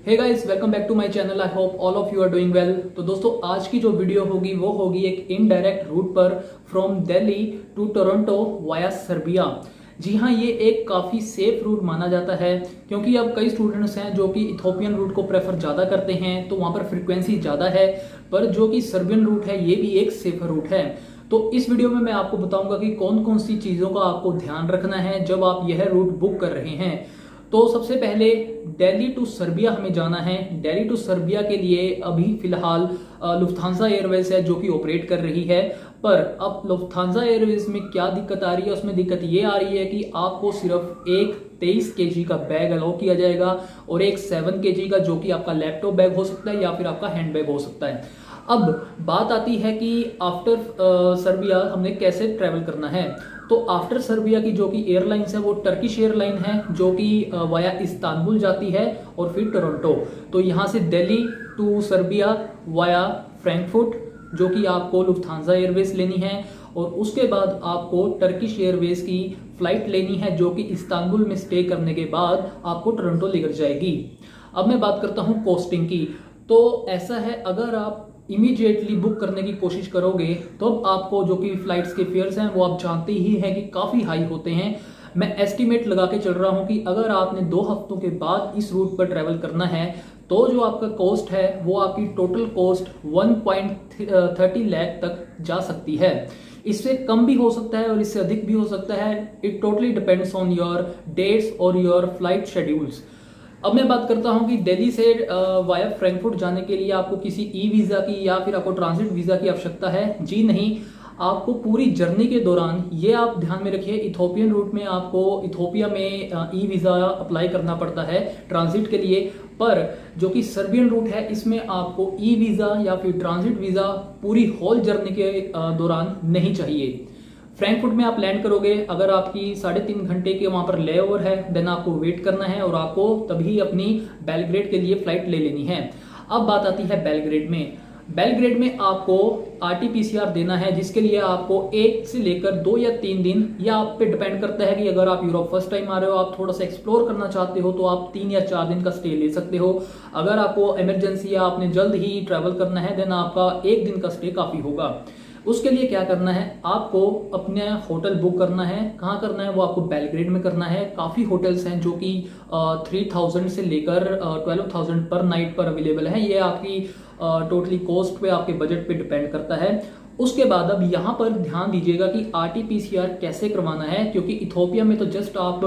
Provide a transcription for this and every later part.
Hey guys, welcome back to my channel. I hope all of you are doing well. तो दोस्तों, आज की जो वीडियो होगी वो होगी एक इनडायरेक्ट रूट पर from Delhi to Toronto via Serbia. जी हाँ, ये एक काफ़ी सेफ रूट माना जाता है क्योंकि अब कई स्टूडेंट्स हैं जो कि इथोपियन रूट को प्रेफर ज़्यादा करते हैं, तो वहाँ पर फ्रिक्वेंसी ज़्यादा है। पर जो कि सर्बियन रूट है ये भी एक सेफर रूट है। तो इस वीडियो में मैं आपको बताऊंगा कि कौन कौन सी चीज़ों का आपको ध्यान रखना है जब आप यह रूट बुक कर रहे हैं। तो सबसे पहले दिल्ली टू सर्बिया हमें जाना है। दिल्ली टू सर्बिया के लिए अभी फिलहाल लुफ्थांसा एयरवेज है जो कि ऑपरेट कर रही है। पर अब लुफ्थांसा एयरवेज में क्या दिक्कत आ रही है, उसमें दिक्कत ये आ रही है कि आपको सिर्फ एक 23 केजी का बैग अलाउ किया जाएगा और एक 7 केजी का, जो कि आपका लैपटॉप बैग हो सकता है या फिर आपका हैंड बैग हो सकता है। अब बात आती है कि आफ्टर सर्बिया हमने कैसे ट्रैवल करना है। तो आफ्टर सर्बिया की जो कि एयरलाइंस है वो टर्किश एयरलाइन है जो कि वाया इस्तांबुल जाती है और फिर टोरंटो। तो यहाँ से Delhi to Serbia via Frankfurt, जो कि आपको लुफ्थांसा एयरवेज लेनी है, और उसके बाद आपको टर्किश एयरवेज की फ्लाइट लेनी है जो कि इस्तांबुल में स्टे करने के बाद आपको टोरंटो लेकर जाएगी। अब मैं बात करता हूँ कॉस्टिंग की। तो ऐसा है, अगर आप इमीडिएटली बुक करने की कोशिश करोगे तो आपको जो कि फ्लाइट्स के फेयर्स हैं वो आप जानते ही हैं कि काफ़ी हाई होते हैं। मैं एस्टिमेट लगा के चल रहा हूं कि अगर आपने 2 हफ्तों के बाद इस रूट पर ट्रैवल करना है तो जो आपका कॉस्ट है वो आपकी टोटल कॉस्ट 1.30 लाख तक जा सकती है। इससे कम भी हो सकता है और इससे अधिक भी हो सकता है। It totally depends on your dates और योर फ्लाइट शेड्यूल्स। अब मैं बात करता हूं कि दिल्ली से वाया फ्रैंकफर्ट जाने के लिए आपको किसी ई वीज़ा की या फिर आपको ट्रांजिट वीज़ा की आवश्यकता है। जी नहीं, आपको पूरी जर्नी के दौरान ये आप ध्यान में रखिए, इथोपियन रूट में आपको इथोपिया में ई वीज़ा अप्लाई करना पड़ता है ट्रांजिट के लिए। पर जो कि सर्बियन रूट है इसमें आपको ई वीज़ा या फिर ट्रांजिट वीज़ा पूरी होल जर्नी के दौरान नहीं चाहिए। फ्रैंकफर्ट में आप लैंड करोगे, अगर आपकी 3.5 घंटे के वहां पर ले ओवर है देन आपको वेट करना है और आपको तभी अपनी बेलग्रेड के लिए फ्लाइट ले लेनी है। अब बात आती है बेलग्रेड में। बेलग्रेड में आपको RT-PCR देना है जिसके लिए आपको 1 से लेकर 2 या 3 दिन, या आप पे डिपेंड करता है कि अगर आप यूरोप फर्स्ट टाइम आ रहे हो, आप थोड़ा सा एक्सप्लोर करना चाहते हो तो आप 3 या 4 दिन का स्टे ले सकते हो। अगर आपको इमरजेंसी या आपने जल्द ही ट्रैवल करना है देन आपका 1 दिन का स्टे काफी होगा। उसके लिए क्या करना है, आपको अपने होटल बुक करना है। कहाँ करना है, वो आपको बेलग्रेड में करना है। काफ़ी होटल्स हैं जो कि 3000 से लेकर 12,000 पर नाइट पर अवेलेबल है। ये आपकी टोटली कॉस्ट पे, आपके बजट पे डिपेंड करता है। उसके बाद अब यहाँ पर ध्यान दीजिएगा कि RT-PCR कैसे करवाना है, क्योंकि इथोपिया में तो जस्ट आप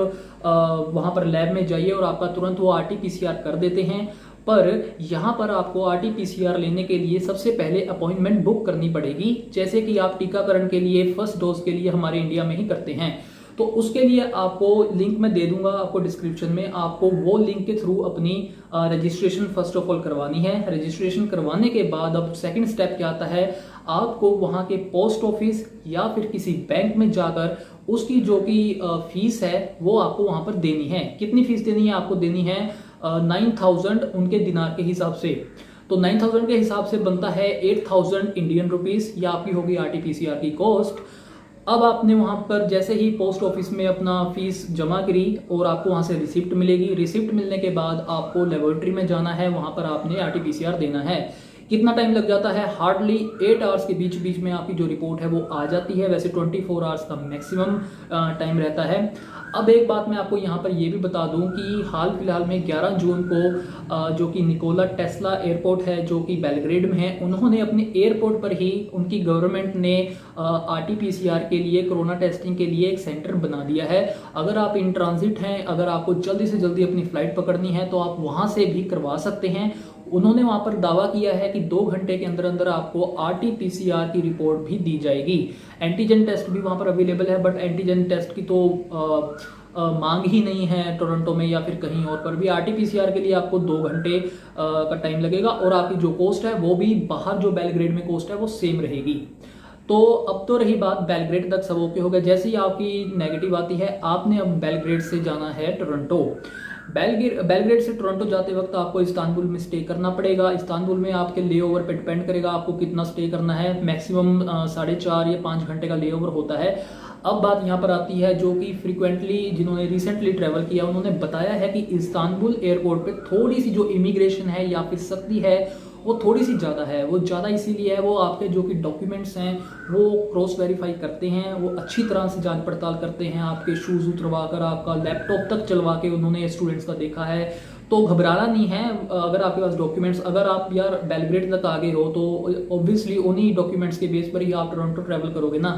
वहाँ पर लैब में जाइए और आपका तुरंत वो RT-PCR कर देते हैं। पर यहाँ पर आपको RT-PCR लेने के लिए सबसे पहले अपॉइंटमेंट बुक करनी पड़ेगी, जैसे कि आप टीकाकरण के लिए फर्स्ट डोज के लिए हमारे इंडिया में ही करते हैं। तो उसके लिए आपको लिंक मैं दे दूंगा आपको डिस्क्रिप्शन में, आपको वो लिंक के थ्रू अपनी रजिस्ट्रेशन फर्स्ट ऑफ ऑल करवानी है। रजिस्ट्रेशन करवाने के बाद अब सेकंड स्टेप क्या आता है, आपको वहाँ के पोस्ट ऑफिस या फिर किसी बैंक में जाकर उसकी जो कि फीस है वो आपको वहाँ पर देनी है। कितनी फीस देनी है, आपको देनी है 9,000 उनके दिनार के हिसाब से। तो 9,000 के हिसाब से बनता है 8,000 इंडियन रुपीस, या आपकी होगी RT-PCR की कॉस्ट। अब आपने वहां पर जैसे ही पोस्ट ऑफिस में अपना फीस जमा करी और आपको वहां से रिसिप्ट मिलेगी। रिसिप्ट मिलने के बाद आपको लेबोरेटरी में जाना है, वहां पर आपने RT-PCR देना है। कितना टाइम लग जाता है, हार्डली 8 आवर्स के बीच बीच में आपकी जो रिपोर्ट है वो आ जाती है। वैसे 24 आवर्स का मैक्सिमम टाइम रहता है। अब एक बात मैं आपको यहाँ पर ये भी बता दूं कि हाल फिलहाल में 11 जून को जो कि निकोला टेस्ला एयरपोर्ट है जो कि बेलग्रेड में है, उन्होंने अपने एयरपोर्ट पर ही उनकी गवर्नमेंट ने RT-PCR के लिए, कोरोना टेस्टिंग के लिए एक सेंटर बना दिया है। अगर आप इन ट्रांजिट हैं, अगर आपको जल्दी से जल्दी अपनी फ्लाइट पकड़नी है तो आप वहां से भी करवा सकते हैं। उन्होंने वहां पर दावा किया है कि 2 घंटे के अंदर अंदर आपको RT-PCR की रिपोर्ट भी दी जाएगी। एंटीजन टेस्ट भी वहां पर अवेलेबल है, बट एंटीजन टेस्ट की तो मांग ही नहीं है टोरंटो में या फिर कहीं और पर भी। RT-PCR के लिए आपको 2 घंटे का टाइम लगेगा और आपकी जो कॉस्ट है वो भी बाहर जो बेलग्रेड में कॉस्ट है वो सेम रहेगी। तो अब तो रही बात बेलग्रेड तक, सब ओके हो गया। जैसे ही आपकी नेगेटिव आती है, आपने अब बेलग्रेड से जाना है टोरंटो। बेलग्रेड से टोरंटो जाते वक्त आपको इस्तांबुल में स्टे करना पड़ेगा। इस्तांबुल में आपके लेओवर पे डिपेंड करेगा आपको कितना स्टे करना है। मैक्सिमम 4.5 या 5 घंटे का लेओवर होता है। अब बात यहाँ पर आती है जो कि फ्रिक्वेंटली जिन्होंने रिसेंटली ट्रैवल किया उन्होंने बताया है कि इस्तांबुल एयरपोर्ट पे थोड़ी सी जो इमिग्रेशन है या फिर सख्ती है वो थोड़ी सी ज़्यादा है। वो ज़्यादा इसीलिए है, वो आपके जो कि डॉक्यूमेंट्स हैं वो क्रॉस वेरीफाई करते हैं, वो अच्छी तरह से जांच पड़ताल करते हैं, आपके शूज़ उतरवा कर आपका लैपटॉप तक चलवा के उन्होंने स्टूडेंट्स का देखा है। तो घबराना नहीं है अगर आपके पास डॉक्यूमेंट्स, अगर आप यार बेलग्रेड तक आ गए हो तो ऑब्वियसली उन्हीं डॉक्यूमेंट्स के बेस पर ही आप टोरंटो ट्रैवल करोगे ना,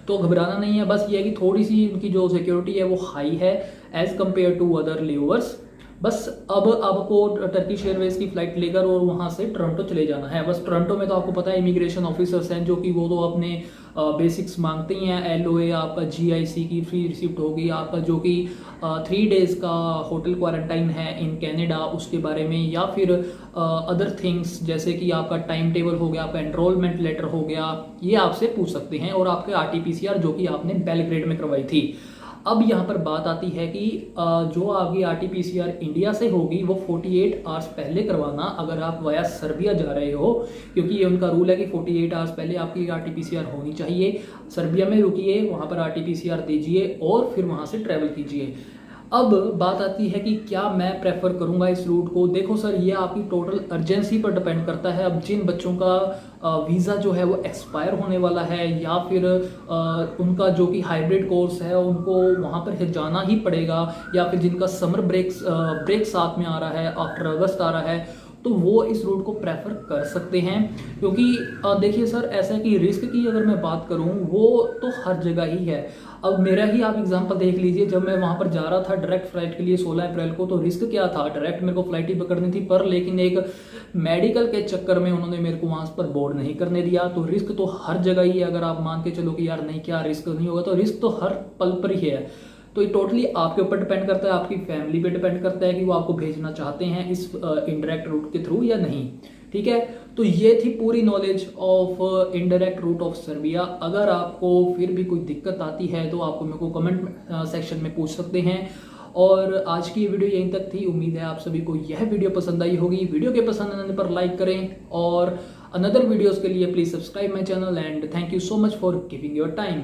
तो घबराना नहीं है। बस ये है कि थोड़ी सी इनकी जो सिक्योरिटी है वो हाई है एज कम्पेयर टू अदर लेओवर्स। बस अब आपको टर्किश एयरवेज की फ्लाइट लेकर और वहाँ से टोरंटो चले जाना है। बस टोरंटो में तो आपको पता है इमिग्रेशन ऑफिसर्स हैं जो कि वो तो अपने बेसिक्स मांगते ही हैं, LOA, आपका GIC की फ्री रिसिप्ट होगी, आपका जो कि 3 डेज़ का होटल क्वारंटाइन है इन कनाडा उसके बारे में, या फिर अदर थिंग्स जैसे कि आपका टाइम टेबल हो गया, आपका एनरोलमेंट लेटर हो गया, ये आपसे पूछ सकते हैं, और आपके RT-PCR जो कि आपने बेलग्रेड में करवाई थी। अब यहाँ पर बात आती है कि जो आपकी RT-PCR इंडिया से होगी वो 48 आवर्स पहले करवाना अगर आप वाया सर्बिया जा रहे हो, क्योंकि ये उनका रूल है कि 48 आवर्स पहले आपकी RT-PCR होनी चाहिए। सर्बिया में रुकिए, वहाँ पर RT-PCR दीजिए और फिर वहाँ से ट्रैवल कीजिए। अब बात आती है कि क्या मैं प्रेफर करूंगा इस रूट को। देखो सर, ये आपकी टोटल अर्जेंसी पर डिपेंड करता है। अब जिन बच्चों का वीज़ा जो है वो एक्सपायर होने वाला है, या फिर उनका जो कि हाइब्रिड कोर्स है उनको वहाँ पर जाना ही पड़ेगा, या फिर जिनका समर ब्रेक साथ में आ रहा है, आफ्टर अगस्त आ रहा है, तो वो इस रूट को प्रेफर कर सकते हैं। क्योंकि देखिए सर, ऐसा है कि रिस्क की अगर मैं बात करूं वो तो हर जगह ही है। अब मेरा ही आप एग्जांपल देख लीजिए, जब मैं वहां पर जा रहा था डायरेक्ट फ्लाइट के लिए 16 अप्रैल को, तो रिस्क क्या था, डायरेक्ट मेरे को फ्लाइट ही पकड़नी थी, पर लेकिन एक मेडिकल के चक्कर में उन्होंने मेरे को वहां पर बोर्ड नहीं करने दिया। तो रिस्क तो हर जगह ही है। अगर आप मान के चलो कि यार नहीं, क्या रिस्क नहीं होगा, तो रिस्क तो हर पल पर ही है। तो ये टोटली आपके ऊपर डिपेंड करता है, आपकी फैमिली पे डिपेंड करता है कि वो आपको भेजना चाहते हैं इस इनडायरेक्ट रूट के थ्रू या नहीं। ठीक है, तो ये थी पूरी knowledge of indirect route of Serbia. अगर आपको फिर भी कोई दिक्कत आती है तो आपको मेरे को कमेंट सेक्शन में पूछ सकते हैं। और आज की वीडियो यहीं तक थी। उम्मीद है आप सभी को यह वीडियो पसंद आई होगी। वीडियो के पसंद आने पर लाइक करें, और अनदर वीडियोस के लिए please subscribe my channel, and thank you so much for giving your time.